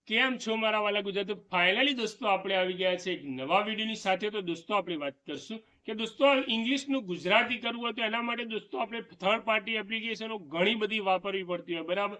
કેમ છો મારા વાલા ગુજરાતી? ફાઇનલી દોસ્તો આપણે આવી ગયા છે એક નવા વિડીયોની સાથે. તો દોસ્તો આપણે વાત કરશું કે દોસ્તો ઇંગ્લિશનું ગુજરાતી કરવું હોય તો એના માટે દોસ્તો આપણે થર્ડ પાર્ટી એપ્લિકેશનો ઘણી બધી વાપરવી પડતી હોય, બરાબર.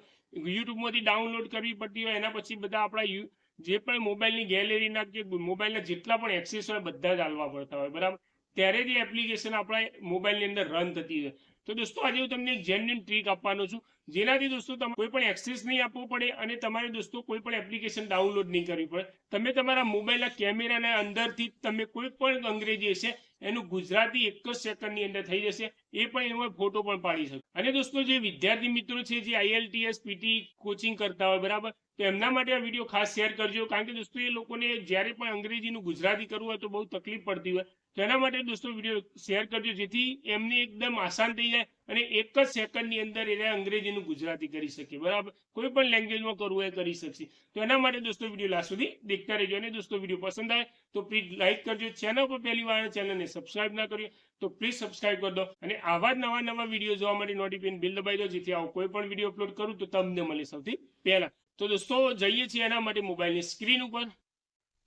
યુટ્યુબમાંથી ડાઉનલોડ કરવી પડતી હોય, એના પછી બધા આપણા જે પણ મોબાઈલની ગેલેરીના કે મોબાઈલના જેટલા પણ એક્સેસ હોય બધા જ હાલવા પડતા હોય, બરાબર. ત્યારે જ એપ્લિકેશન આપણા મોબાઈલની અંદર રન થતી હોય. તો દોસ્તો આજે હું તમને એક જેન્યુઇન ટ્રીક આપવાનો છું, જેનાથી દોસ્તો તમારે કોઈ પણ એક્સેસ નહીં આપવો પડે અને તમારે દોસ્તો કોઈ પણ એપ્લિકેશન ડાઉનલોડ નહીં કરવી પડે. તમે તમારા મોબાઈલના કેમેરાના અંદરથી તમે કોઈ પણ અંગ્રેજી હશે એનું ગુજરાતી એક જ સેકન્ડની અંદર થઈ જશે. એ પણ એનો ફોટો પણ પાડી શકો. અને દોસ્તો જે વિદ્યાર્થી મિત્રો છે જે IELTS PT કોચિંગ કરતા હોય, બરાબર, તો એમના માટે આ વિડીયો ખાસ શેર કરજો, કારણ કે દોસ્તો એ લોકોને જ્યારે પણ અંગ્રેજીનું ગુજરાતી કરવું હોય તો બહુ તકલીફ પડતી હોય. તો એના માટે દોસ્તો વિડીયો શેર કરજો, જેથી એમને એકદમ આસાન થઈ જાય અને એક જ સેકન્ડની અંદર એ અંગ્રેજીનું ગુજરાતી કરી શકે, બરાબર. કોઈ પણ લેંગ્વેજમાં કરવું હોય કરી શકશે. તો એના માટે દોસ્તો વિડીયો લાસ્ટ સુધી દેખતા રહેજો. અને દોસ્તો વિડીયો પસંદ આવે તો પ્લીઝ લાઈક કરજો. ચેનલ પર પહેલી વાર ચેનલને સબસ્ક્રાઇબ ના કર્યો તો પ્લીઝ સબસ્ક્રાઇબ કરી દો. અને આવા જ નવા વિડીયો જોવા માટે નોટિફિકેશન બેલ દબાવી દો, જેથી આવો કોઈ પણ વિડીયો અપલોડ કરું તો તમને મળે સૌથી પહેલા. તો દોસ્તો જઈએ છીએ એના માટે મોબાઈલની સ્ક્રીન ઉપર.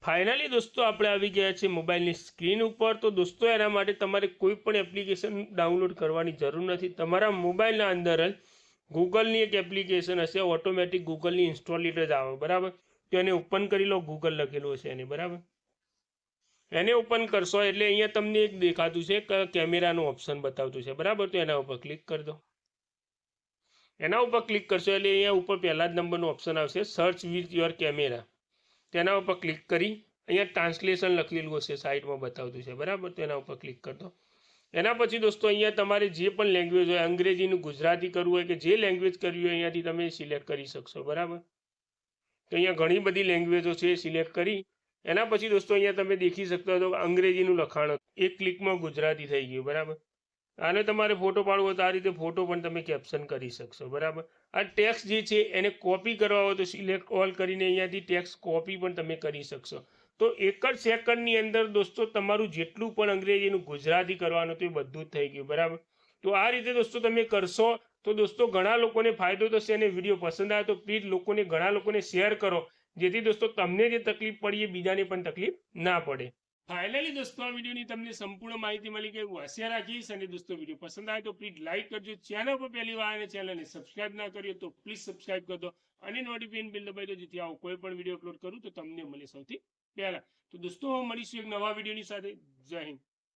ફાઇનલી દોસ્તો આપણે આવી ગયા છે મોબાઈલની સ્ક્રીન ઉપર. તો દોસ્તો એના માટે તમારે કોઈ પણ એપ્લિકેશન ડાઉનલોડ કરવાની જરૂર નથી. તમારા મોબાઈલના અંદર જ ગૂગલની એક એપ્લિકેશન હશે, ઓટોમેટિક ગૂગલની ઇન્સ્ટોલેડ જ આવે, બરાબર. તો એને ઓપન કરી લો. ગૂગલ લખેલું હશે એને, બરાબર. એને ઓપન કરશો એટલે અહીંયા તમને એક દેખાતું છે કે કેમેરાનું ઓપ્શન બતાવતું છે, બરાબર. તો એના ઉપર ક્લિક કરી દો. એના ઉપર ક્લિક કરશો એટલે અહીંયા ઉપર પહેલા જ નંબરનું ઓપ્શન આવશે, સર્ચ વિથ યોર કેમેરા. તેના ઉપર ક્લિક કરી અહીંયા ટ્રાન્સલેશન લખેલું હશે, સાઈડમાં બતાવતું છે, બરાબર. તો એના ઉપર ક્લિક કરી દો. એના પછી દોસ્તો અહીંયા તમારે જે પણ લેંગ્વેજ હોય, અંગ્રેજીનું ગુજરાતી કરવું હોય કે જે લેંગ્વેજ કરવી હોય અહીંયાથી તમે સિલેક્ટ કરી શકશો, બરાબર. તો અહીંયા ઘણી બધી લેંગ્વેજો છે, સિલેક્ટ કરી એના પછી દોસ્તો અહીંયા તમે દેખી શકતા હો અંગ્રેજીનું લખાણ એક ક્લિકમાં ગુજરાતી થઈ ગયું, બરાબર. આને તમારે ફોટો પાડવો હોય તો આ રીતે ફોટો પણ તમે કેપ્શન કરી શકશો, બરાબર. આ ટેક્સ્ટ જે છે એને કોપી કરવા હોય તો સિલેક્ટ ઓલ કરીને અહીંયાથી ટેક્સ્ટ કોપી પણ તમે કરી શકશો. તો એક જ સેકન્ડની અંદર દોસ્તો તમારું જેટલું પણ અંગ્રેજીનું ગુજરાતી કરવાનું તો એ બધું જ થઈ ગયું, બરાબર. તો આ રીતે દોસ્તો તમે કરશો તો દોસ્તો ઘણા લોકોને ફાયદો થશે. અને વિડીયો પસંદ આવે તો પ્લીઝ ઘણા લોકોને શેર કરો, જેથી દોસ્તો તમને જે તકલીફ પડી એ બીજાને પણ તકલીફ ના પડે. ફાઇનલી દોસ્તો આ વિડીયોની તમને સંપૂર્ણ માહિતી મળી ગઈ, હું આશા રાખીશ. અને દોસ્તો વિડીયો પસંદ આવે તો પ્લીઝ લાઈક કરજો. ચેનલ પર પહેલી વાર અને ચેનલને સબસ્ક્રાઇબ ના કર્યો તો પ્લીઝ સબસ્ક્રાઇબ કરી દો અને નોટિફિકેશન બેલ દબાવી દો, જેથી આવો કોઈ પણ વિડીયો અપલોડ કરું તો તમને મળે સૌથી પહેલા. તો દોસ્તો મળીશું એક નવા વિડીયોની સાથે. જય હિન્દ.